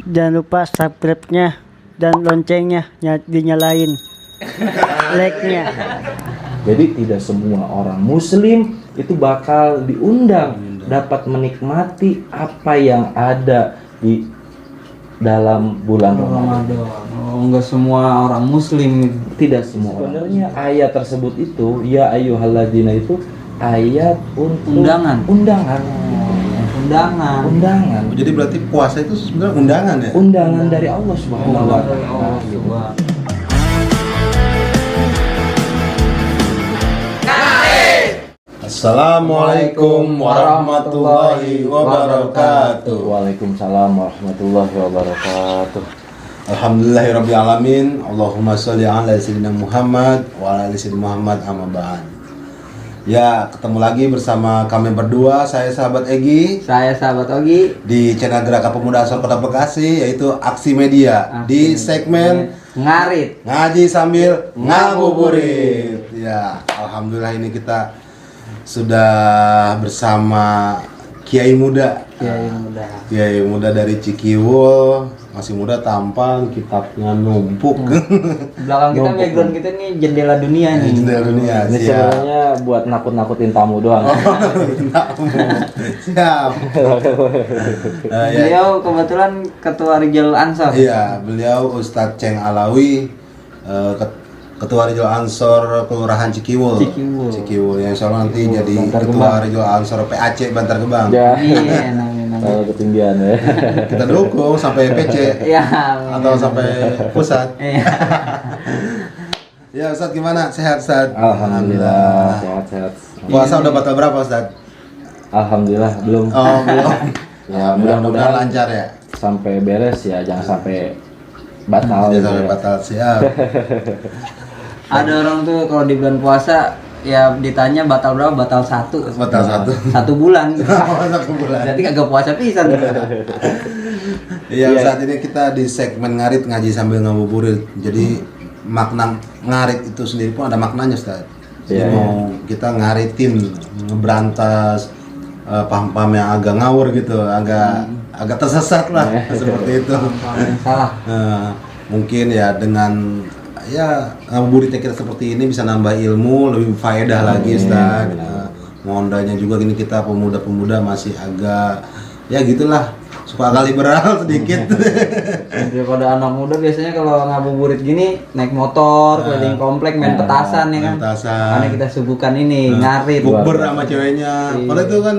Jangan lupa subscribe-nya dan loncengnya dinyalain. Like-nya. Jadi tidak semua orang muslim itu bakal diundang dapat menikmati apa yang ada di dalam bulan Ramadan. Oh, enggak semua orang muslim. Tidak semua. Sebenarnya ayat tersebut itu ya ayyuhalladzina itu ayat untuk Undangan. Undangan. Undangan. Jadi berarti puasa itu sebenarnya undangan ya? Undangan dari Allah Subhanahu wa taala. Assalamualaikum warahmatullahi wabarakatuh. Waalaikumsalam warahmatullahi wabarakatuh. Alhamdulillahirabbil alamin. Allahumma sholli ala sayyidina Muhammad wa ala ali sayyidina Muhammad amma ba'd. Ya, ketemu lagi bersama kami berdua, saya sahabat Egi Saya sahabat Ogi di channel Gerakan Pemuda Asal Kota Bekasi, yaitu Aksi Media di segmen Ngarit. Ngaji Sambil Ngabuburit. Ya, alhamdulillah ini kita sudah bersama Kiai Muda. Kiai Muda dari Cikiwul, masih muda, tampan, kitabnya numpuk. Belakang kita background kita nih jendela dunia nih. Jendela dunia. Ini sebenarnya buat nakut-nakutin tamu doang. Siap. Ya. Beliau kebetulan ketua Rijal Ansor. Iya, beliau Ustadz Ceng Alawi, Ketua Rijal Ansor Kelurahan Cikiwul. Cikiwul yang insya Allah nanti jadi Bantar Ketua Gebang. Rijal Ansor PAC Bantar Gebang. Ya, Iya, namanya. ketinggian ya. Kita dukung sampai PC Ya. atau sampai pusat. Iya. Ya Ustadz, gimana? Sehat Ustadz? Alhamdulillah sehat-sehat. Puasa udah batal berapa Ustadz? Alhamdulillah belum. Oh belum. Ya Mudah-mudahan mudah-mudahan lancar ya. sampai beres ya, jangan sampai batal. Jangan gitu sampai ya. batal, siap. Ada orang tuh kalau di bulan puasa ya ditanya batal berapa? Batal satu. Batal satu. Satu bulan. Satu bulan. Berarti kagak puasa pisan. Iya, saat ini kita di segmen ngarit, ngaji sambil ngabuburit. Jadi makna ngarit itu sendiri pun ada maknanya Ustaz. Jadi Iya, mau kita ngaritin, ngeberantas paham-paham yang agak ngawur gitu, agak tersesat lah seperti itu. Salah. Mungkin ya dengan ya ngabuburitnya kita seperti ini bisa nambah ilmu, lebih faedah lagi Ustaz. Ngondanya juga gini, kita pemuda-pemuda masih agak ya gitulah, suka agak liberal sedikit. Daripada anak muda biasanya kalau ngabuburit gini naik motor keliling komplek main petasan ya kan. Main petasan. Karena kita subuhkan ini ngarit. Bukber sama ceweknya. Padahal itu kan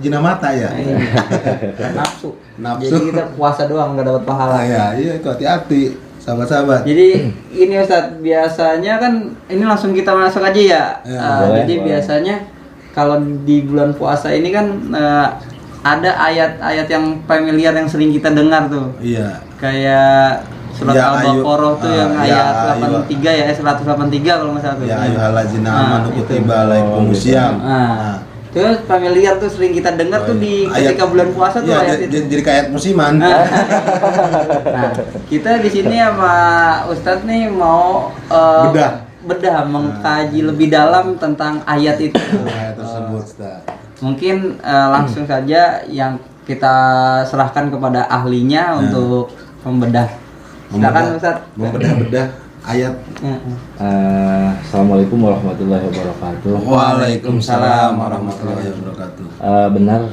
jina mata ya. Iya. Nafsu. Nafsu. Jadi kita puasa doang nggak dapat pahala. Iya itu hati-hati sahabat-sahabat. Jadi ini Ustadz, biasanya kan ini langsung kita masuk aja ya. Ya, Jadi boleh. biasanya kalau di bulan puasa ini kan ada ayat-ayat yang familiar yang sering kita dengar tuh. Iya. Kayak surat Ya, Al-Baqarah tuh yang ya, ayat 83 ya, 183 kalau nggak salah tuh. Ya ayyuhallazina amanu itu. kutiba alaikumusiyam. Nah, terus familiar tuh sering kita dengar tuh di ketika bulan puasa tuh Iya, ayat itu. jadi kayak ayat musiman. Nah, kita di sini sama Ustadz nih mau bedah mengkaji lebih dalam tentang ayat itu. Ayat tersebut, Ustaz. Mungkin langsung saja yang kita serahkan kepada ahlinya untuk membedah. Silakan Ustadz. Membedah-bedah ayat. Assalamualaikum warahmatullahi wabarakatuh. Waalaikumsalam warahmatullahi wabarakatuh. Benar,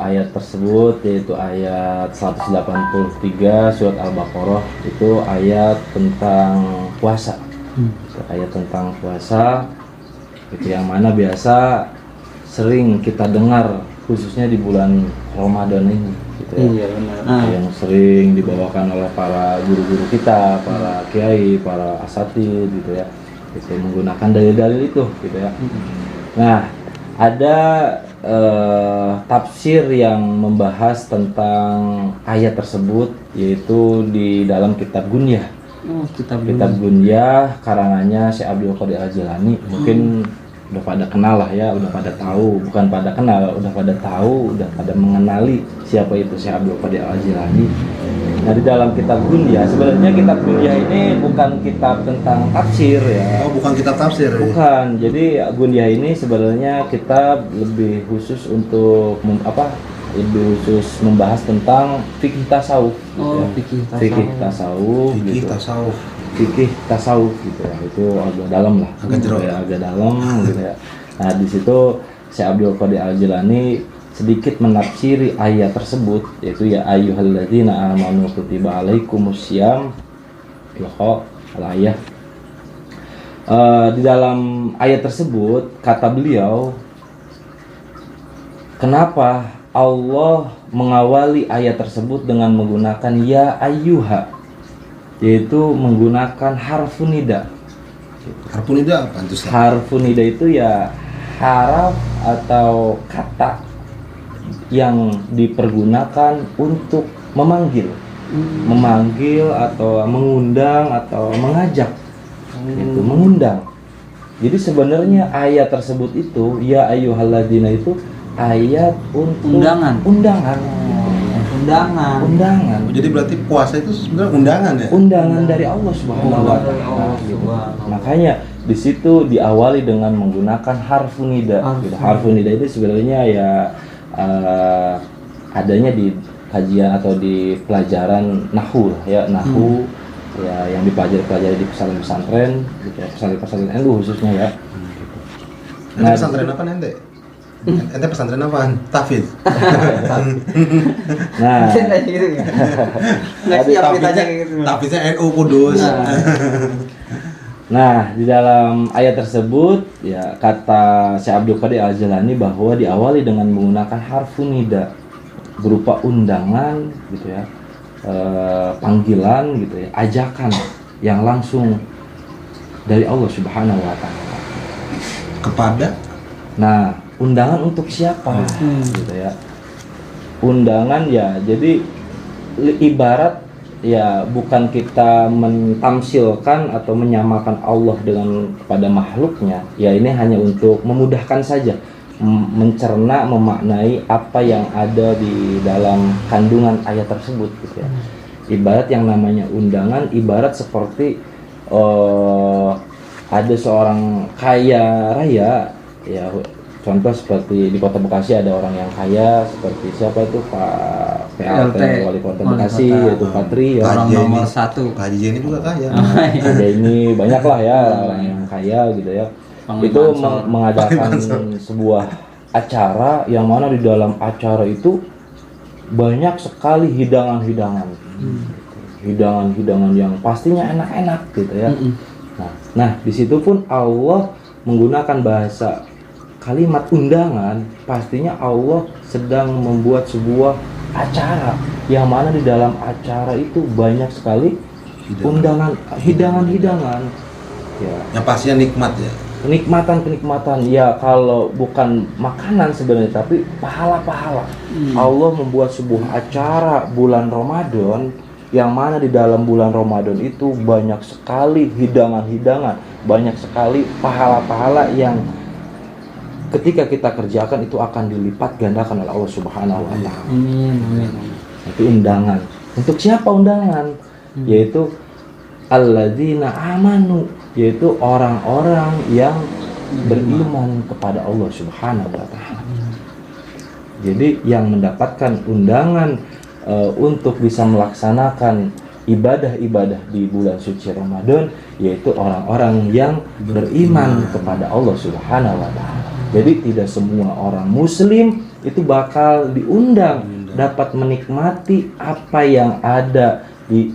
ayat tersebut yaitu ayat 183 surat Al-Baqarah itu ayat tentang puasa. Ayat tentang puasa itu yang mana biasa sering kita dengar khususnya di bulan Ramadan ini gitu ya. Iya benar. Yang sering dibawakan oleh para guru-guru kita, para kiai, para asatid gitu ya. Itu menggunakan dalil-dalil itu gitu ya. Nah, ada tafsir yang membahas tentang ayat tersebut yaitu di dalam kitab Gunyah. Kitab Gunyah karangannya Syekh Abdul Qadir Al-Jilani. Mungkin udah pada kenal lah ya, udah pada tahu, bukan pada kenal, udah pada tahu, udah pada mengenali siapa itu Syekh Abdul Qadir Al-Jilani. Nah, di dalam kitab Gunyah, sebenarnya kitab Gunyah ini bukan kitab tentang tafsir ya. Oh, bukan kitab tafsir. Bukan. Jadi Gunyah ini sebenarnya kitab lebih khusus untuk lebih khusus membahas tentang fikih tasawuf. Oh, ya. fikih tasawuf. Fikih tasawuf, Fikih gitu. tasawuf. Fikih tasawuf gitu ya. Itu agak dalam lah. Agak jero. Ya, agak dalam gitu ya. Nah, di situ Syekh Abdul Qadir Al-Jilani sedikit menafsiri ayat tersebut, yaitu ya ayyuhalladzina amanu kutiba alaikumusiyam al-ayah. Di dalam ayat tersebut kata beliau, kenapa Allah mengawali ayat tersebut dengan menggunakan ya ayyuha, yaitu menggunakan harfun nida. Harpun itu apa itu? Ustaz? Harfun nida itu ya haraf atau kata yang dipergunakan untuk memanggil, memanggil atau mengundang atau mengajak, itu mengundang. Jadi sebenarnya ayat tersebut itu ya ayyuhalladzina itu ayat untuk Undangan. undangan, undangan, Oh, jadi berarti puasa itu sebenarnya undangan ya? undangan dari Allah Subhanahu wa Dari Allah Ta'ala. Gitu. Subhanahu. Makanya di situ diawali dengan menggunakan harfun nida. Gitu. Harfun nida itu sebenarnya ya adanya di kajian atau di pelajaran nahwu ya, nahwu ya yang dipelajari di pesantren gitu ya, pesantren NU khususnya ya. Ente pesantren apa ente? Ente pesantren apa? Tahfiz. Nah, Nggak gitu ya. Nggak siap ditanya kayak gitu. Tahfiznya NU Kudus. nah di dalam ayat tersebut ya kata Syekh Abdul Qadir Al-Jilani bahwa diawali dengan menggunakan harfun nida berupa undangan gitu ya, panggilan gitu ya, ajakan yang langsung dari Allah Subhanahu wa Ta'ala. Kepada Nah, undangan untuk siapa? Gitu ya. Undangan ya, jadi ibarat ya bukan kita mentamsilkan atau menyamakan Allah dengan kepada makhluknya. Ya ini hanya untuk memudahkan saja mencerna, memaknai apa yang ada di dalam kandungan ayat tersebut gitu ya. Ibarat yang namanya undangan, ibarat seperti ada seorang kaya raya ya, contoh seperti di Kota Bekasi ada orang yang kaya seperti siapa itu Pak PLT Wali Kota Bekasi yaitu Patri ya. Orang Haji nomor ini. satu. Haji ini juga kaya. Ada ini banyak lah ya orang yang kaya gitu ya. Panglima Itu Ansor. mengadakan sebuah acara yang mana di dalam acara itu banyak sekali hidangan-hidangan. Hidangan-hidangan yang pastinya enak-enak gitu ya. Nah, di situ pun Allah menggunakan bahasa kalimat undangan, pastinya Allah sedang membuat sebuah acara yang mana di dalam acara itu banyak sekali undangan, hidangan-hidangan. Ya, Yang pastinya nikmat ya. kenikmatan ya, kalau bukan makanan sebenarnya tapi pahala-pahala. Allah membuat sebuah acara bulan Ramadan yang mana di dalam bulan Ramadan itu banyak sekali hidangan-hidangan, banyak sekali pahala-pahala yang ketika kita kerjakan itu akan dilipat gandakan oleh Allah Subhanahu wa Ta'ala. Amin. Itu undangan. Untuk siapa undangan? Yaitu alladzina amanu, yaitu orang-orang yang beriman kepada Allah Subhanahu wa Ta'ala. Jadi yang mendapatkan undangan untuk bisa melaksanakan ibadah-ibadah di bulan suci Ramadan yaitu orang-orang yang beriman kepada Allah Subhanahu wa Ta'ala. Jadi tidak semua orang muslim itu bakal diundang dapat menikmati apa yang ada di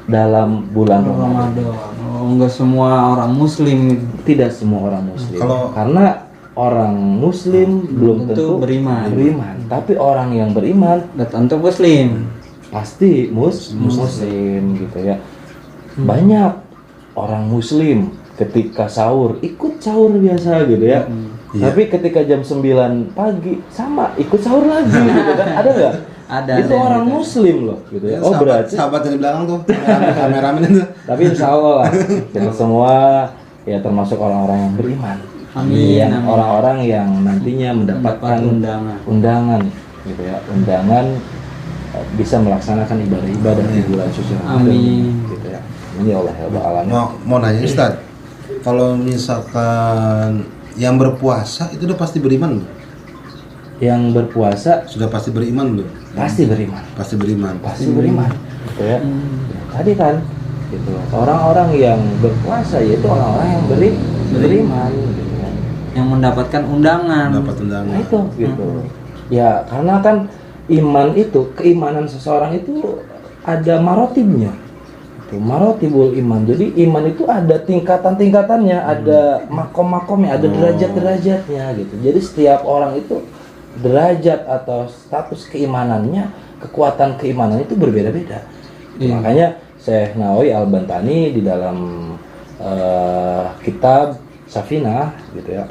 dalam bulan Ramadan. Oh, enggak semua orang muslim Tidak semua orang muslim. Kalau- Karena orang muslim belum tentu beriman. Tapi orang yang beriman udah tentu muslim. pasti muslim gitu ya. Banyak orang muslim ketika sahur ikut sahur biasa gitu ya. Tapi ketika jam 9 pagi sama ikut sahur lagi gitu kan. Ada nggak? Ada. Itu orang muslim loh gitu ya. Oh berarti sahabat yang di belakang tuh, kameramen itu. tapi insya Allah lah kita semua ya termasuk orang-orang yang beriman. Amin, Yang amin. orang-orang yang nantinya mendapatkan undangan gitu ya. Undangan bisa melaksanakan ibadah-ibadah di bulan suci Ramadan Amin. gitu ya. Ini Allah ya alamin. Mau nanya Ustaz, kalau misalkan yang berpuasa itu udah pasti beriman, yang berpuasa Sudah pasti beriman belum? pasti beriman. Pasti beriman. Pasti beriman. Gitu ya. Tadi kan gitu. Orang-orang yang berpuasa yaitu orang-orang yang beriman gitu kan. Yang mendapatkan undangan. Dapat undangan. Nah itu gitu. Ya karena kan iman itu, keimanan seseorang itu ada marotibnya. Itu marotibul iman. Jadi iman itu ada tingkatan-tingkatannya, ada makom-makomnya, ada derajat-derajatnya gitu. Jadi setiap orang itu derajat atau status keimanannya, kekuatan keimanan itu berbeda-beda. Makanya Syekh Nawawi Al-Bantani di dalam kitab Safinah gitu ya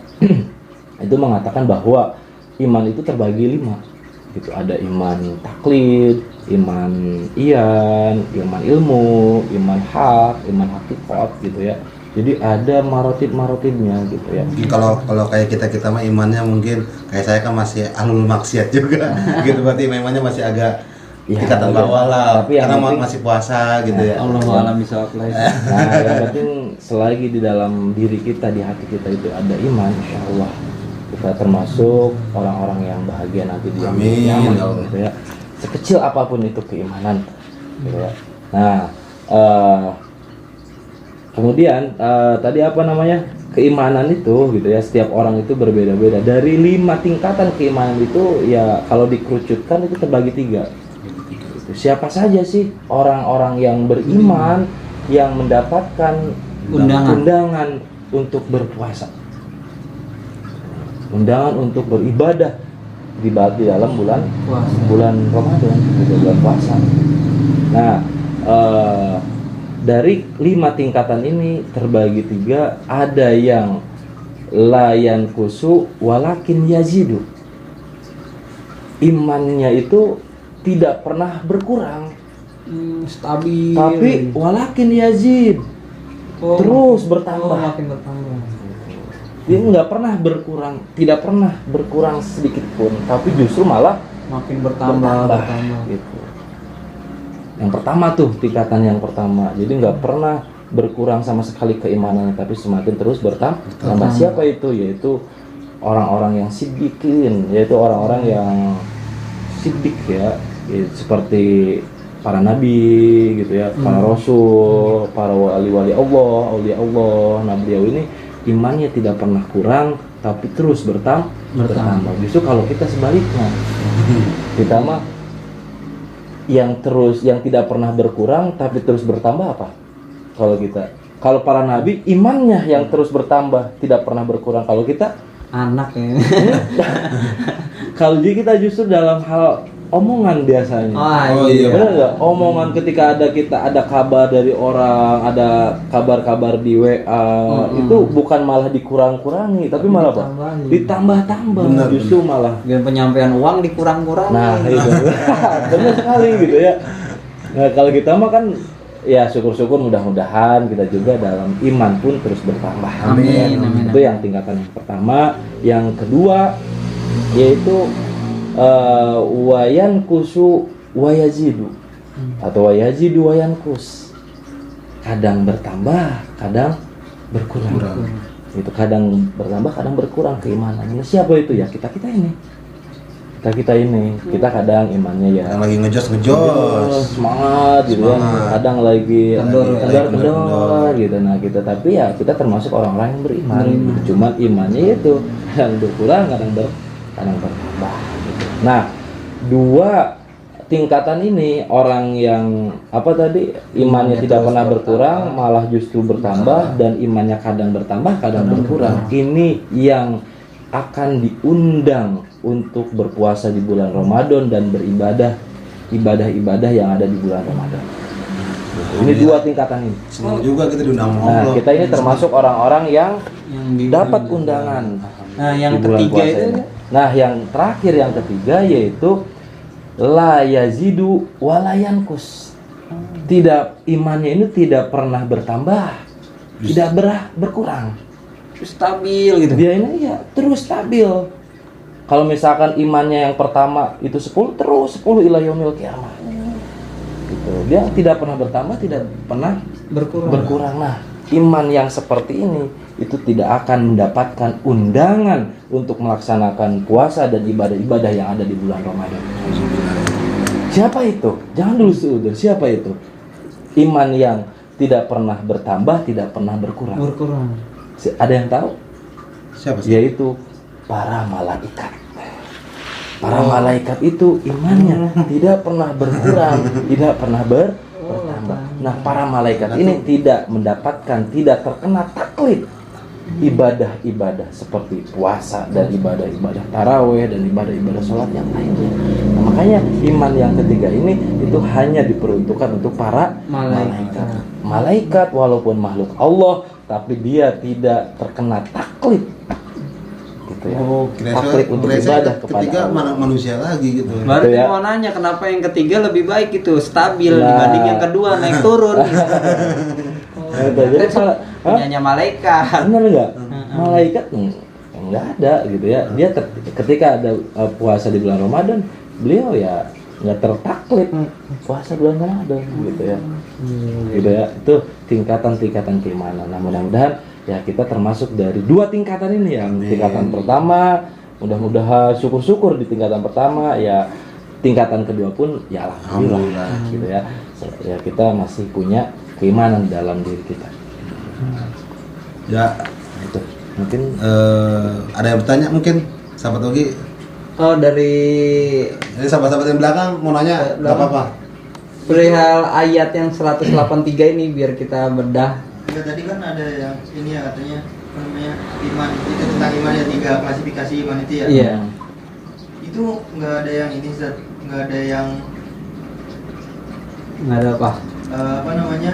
itu mengatakan bahwa iman itu terbagi 5 gitu. Ada iman taklid, iman iyan, iman ilmu, iman hak, iman hakikat gitu ya. Jadi ada marotib-marotibnya gitu ya. Kalau kayak kita mah imannya mungkin kayak saya kan masih ahlul maksiat juga gitu, berarti imannya masih agak Ya, tingkatan bawah lah, tapi yang karena penting- masih puasa gitu ya. Allah alam bisa apply. Nah, yang penting selagi di dalam diri kita, di hati kita itu ada iman, insya Allah kita termasuk orang-orang yang bahagia nanti di yaumul Amin, qiyamah, ya Allah. gitu ya. Sekecil apapun itu keimanan, gitu ya. Nah, kemudian tadi apa namanya, keimanan itu, gitu ya. Setiap orang itu berbeda-beda. Dari 5 tingkatan keimanan itu, ya kalau dikerucutkan itu terbagi 3. Siapa saja sih orang-orang yang beriman yang mendapatkan undangan untuk berpuasa, undangan untuk beribadah di dalam bulan Ramadan, di bulan puasa. Nah, dari 5 tingkatan ini terbagi 3. Ada yang layan kusu walakin yazidu, imannya itu tidak pernah berkurang, Stabil. tapi walakin yazid, terus bertambah. makin bertambah. Dia nggak pernah berkurang, tidak pernah berkurang sedikit pun, tapi justru malah Makin bertambah. gitu. Yang pertama tuh tingkatan yang pertama, jadi nggak pernah berkurang sama sekali keimanannya, tapi semakin terus bertambah. Siapa itu? Yaitu orang-orang yang siddiqin, yaitu orang-orang yang siddiq ya, seperti para nabi gitu ya, para rasul, para wali-wali Allah, aulia Allah. Nah, beliau ini imannya tidak pernah kurang, tapi terus bertambah. Justru kalau kita sebaliknya, kita mah yang tidak pernah berkurang tapi terus bertambah apa? Kalau para nabi imannya yang terus bertambah, tidak pernah berkurang. Kalau kita Anak ya. kalau kita justru dalam hal omongan biasanya. Oh iya. Benar nggak? Omongan ketika ada kabar dari orang, ada kabar-kabar di WA, itu bukan malah dikurang-kurangi, tapi malah apa? Ditambah-tambah. Benar, Justru malah. Dan penyampaian uang dikurang-kurangin. Nah, itu. Benar sekali gitu ya. Nah, kalau kita mah kan ya syukur-syukur, mudah-mudahan kita juga dalam iman pun terus bertambah. Amin, amin, Itu yang tingkatan yang pertama. Yang kedua yaitu wayan kusu wayazidu atau wayazidu wayan kus, kadang bertambah kadang berkurang. Itu kadang bertambah kadang berkurang keimanannya. Siapa itu? Ya kita ini kita kadang imannya ya Yang lagi ngejos semangat gitu ya, kadang lagi kendor gitu. Nah kita, tapi ya kita termasuk orang-orang yang beriman. Cuman imannya itu kadang berkurang kadang bertambah gitu. Nah, 2 tingkatan ini, orang yang apa tadi, imannya tidak pernah berkurang malah justru bertambah, dan imannya kadang bertambah kadang berkurang. Ini yang akan diundang untuk berpuasa di bulan Ramadan dan beribadah yang ada di bulan Ramadan. Ini 2 tingkatan ini. Senang juga kita diundang Nah, Allah. kita ini termasuk orang-orang yang dapat undangan. Nah, yang di bulan ketiga puasa itu ini. Nah, yang terakhir, yang ketiga yaitu la yazidu walayankus. Tidak, imannya ini tidak pernah bertambah, tidak berkurang. stabil gitu. Dia ini ya terus stabil. Kalau misalkan imannya yang pertama itu 10, terus 10 ila yaumil qiyamah. Gitu. Dia tidak pernah bertambah, tidak pernah berkurang. Nah, iman yang seperti ini itu tidak akan mendapatkan undangan untuk melaksanakan puasa dan ibadah-ibadah yang ada di bulan Ramadan. Siapa itu? Jangan dulu seudah. Siapa itu? Iman yang tidak pernah bertambah, tidak pernah berkurang. Ada yang tahu? Siapa sih? Yaitu para malaikat. Para malaikat itu imannya tidak pernah berkurang, tidak pernah bertambah. Nah, para malaikat ini tidak mendapatkan, tidak terkena taklid ibadah-ibadah seperti puasa dan ibadah-ibadah taraweh dan ibadah-ibadah sholat yang lainnya. Nah, makanya iman yang ketiga ini itu hanya diperuntukkan untuk para malaikat. Malaikat walaupun makhluk Allah, tapi dia tidak terkena taklid. Gitu ya. Taklid untuk ibadah kepada ketiga Allah. manusia lagi gitu. Berarti ya. mau nanya kenapa yang ketiga lebih baik itu stabil Nah. dibanding yang kedua naik turun. Jadi Punyanya malaikat. benar nggak? Malaikat nggak ada gitu ya. Dia ketika ada puasa di bulan Ramadan, beliau ya nggak tertaklid puasa bulan Ramadan gitu ya. Gitu ya. Itu tingkatan-tingkatan keimanan. Nah, mudah-mudahan ya kita termasuk dari dua tingkatan ini yang tingkatan pertama, mudah-mudahan syukur-syukur di tingkatan pertama ya. Tingkatan kedua pun ya alhamdulillah gitu ya. Ya kita masih punya keimanan dalam diri kita. Ya, Itu mungkin ada yang bertanya mungkin sahabat Ogi. Oh, dari Ini sahabat-sahabat yang belakang mau nanya, nggak apa-apa. perihal ayat yang 183 ini biar kita bedah. Ya, tadi kan ada yang ini ya katanya apa namanya iman itu tentang iman ya 3 klasifikasi iman itu ya. Iya. Itu nggak ada yang ini Zat. Nggak ada yang Nggak ada apa. apa namanya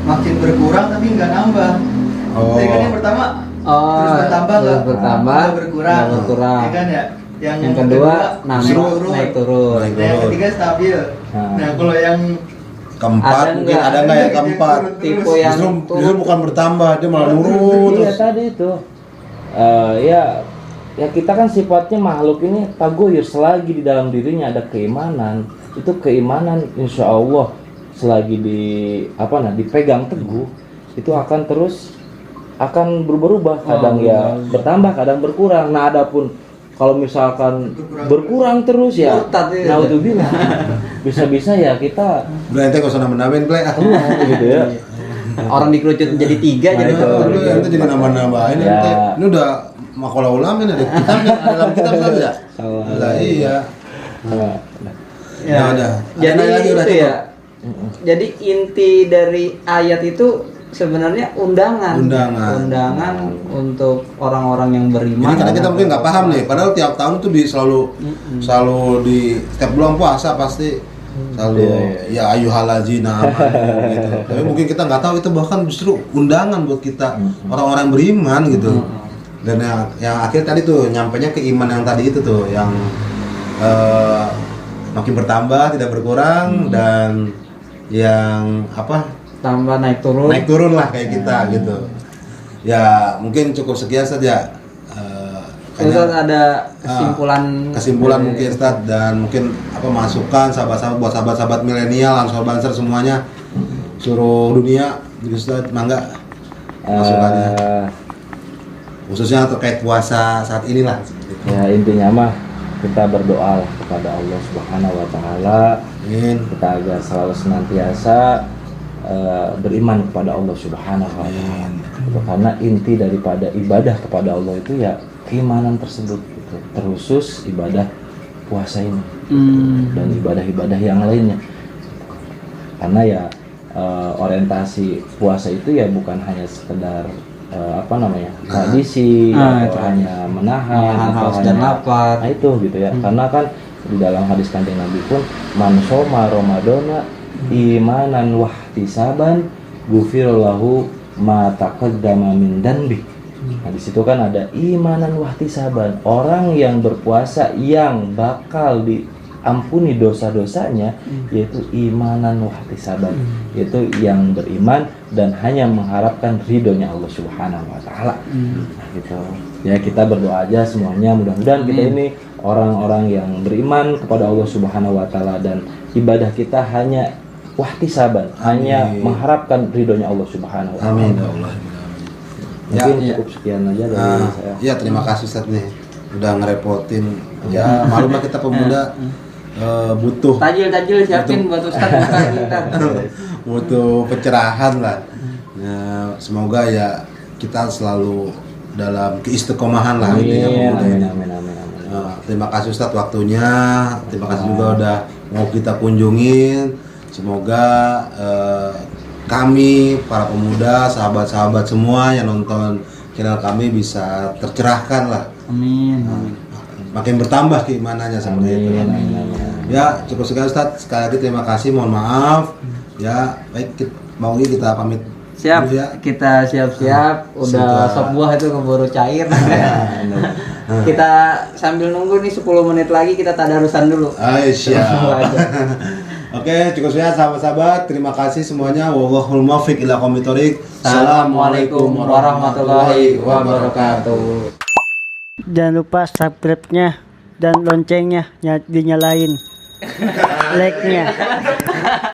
makin berkurang tapi nggak nambah. Oh. Jadi kan yang pertama Oh, terus bertambah terus bertambah, nggak berkurang. nggak berkurang. Ya kan ya. Yang kedua naik turun. Naik Nah, yang ketiga stabil. Nah. Nah, kalau yang Keempat Ada mungkin nggak? ada nggak yang keempat? Tipe yang Justru bukan bertambah, dia malah nurun iya terus. tadi itu ya kita kan sifatnya makhluk ini tagoyur selagi di dalam dirinya ada keimanan, itu keimanan insya Allah selagi dipegang teguh itu akan terus akan berubah-ubah, kadang ya bertambah kadang berkurang. Nah, adapun kalau misalkan berkurang terus ya Murtad itu. naudzubillah, bisa-bisa ya kita Udah ente gak usah nambah-nambahin, Ple. gitu ya. Orang dikerucut jadi 3 jadi Nah, turun. Lu ente jadi nambah-nambahin Ya. ente. Ini udah makalah ulama ini ada kitabnya, dalam kitab satu ya? Salah. Lah iya. Nah, Ya udah. Ada Jadi nanya lagi, udah itu cukup. ya. Jadi inti dari ayat itu sebenarnya undangan untuk orang-orang yang beriman. Ini karena kita mungkin nggak paham nih, padahal tiap tahun tuh selalu di setiap bulan puasa pasti selalu ya ayyuhallazina amanu gitu. Tapi mungkin kita nggak tahu itu bahkan justru undangan buat kita orang-orang beriman gitu. Dan yang akhir tadi tuh nyampainya ke iman yang tadi itu tuh yang makin bertambah tidak berkurang dan yang apa tambah naik turun lah kayak kita gitu. Ya mungkin cukup sekian saja. Terus ada Kesimpulan mungkin Ustaz, dan mungkin apa masukan sahabat-sahabat buat sahabat-sahabat milenial, Ansor Banser semuanya seluruh dunia gitu Ustaz, mangga masukannya khususnya terkait puasa saat inilah gitu. ya intinya mah kita berdoa kepada Allah Subhanahu wa taala, Amin. kita agar selalu senantiasa beriman kepada Allah Subhanahu wa taala. Gitu. Karena inti daripada ibadah kepada Allah itu ya keimanan tersebut gitu. Terkhusus ibadah puasa ini dan ibadah-ibadah yang lainnya. Karena ya orientasi puasa itu ya bukan hanya sekedar tradisi atau hanya menahan atau haus dan hanya lapar. nah itu gitu ya. Karena kan di dalam hadis Kanjeng Nabi pun man shoma ramadana imanan wahtisaban ghufirallahu ma taqaddama min danbi. Nah di situ kan ada imanan wahtisaban, orang yang berpuasa yang bakal diampuni dosa-dosanya, yaitu imanan wahtisaban, yaitu yang beriman dan hanya mengharapkan ridhonya Allah Subhanahu wa taala. Nah, gitu. Ya kita berdoa aja semuanya, mudah-mudahan kita ini orang-orang yang beriman kepada Allah Subhanahu wa taala dan ibadah kita hanya wahtisaban, hanya mengharapkan ridhonya Allah Subhanahu wa taala. Amin ya Allah. Mungkin Ya, cukup sekian aja dari saya. ya terima kasih Ustaz nih udah ngerepotin. Ya maklum lah kita pemuda butuh Tajil siapin buat Ustaz buka kita. butuh pencerahan lah. Ya, semoga ya kita selalu dalam keistiqomahan lah intinya pemuda ini. Amin. Terima kasih Ustadz waktunya, terima kasih juga udah mau kita kunjungin. Semoga kami para pemuda, sahabat-sahabat semua yang nonton channel kami bisa tercerahkan lah. Amin. Makin bertambah keimanannya seperti itu. Ya cukup sekian Ustadz. Sekali lagi terima kasih, mohon maaf. Ya baik, mau kita pamit. Siap, dulu ya. kita siap-siap. Udah Sudah. sop buah itu keburu cair. Kita sambil nunggu nih 10 menit lagi kita tadarusan dulu. Siap. Tunggu aja. Oke, cukup sekian sahabat-sahabat. Terima kasih semuanya. Wallahul muwaffiq ila aqwamit thoriq. Assalamualaikum warahmatullahi wabarakatuh. Jangan lupa subscribe-nya dan loncengnya dinyalain. Like-nya.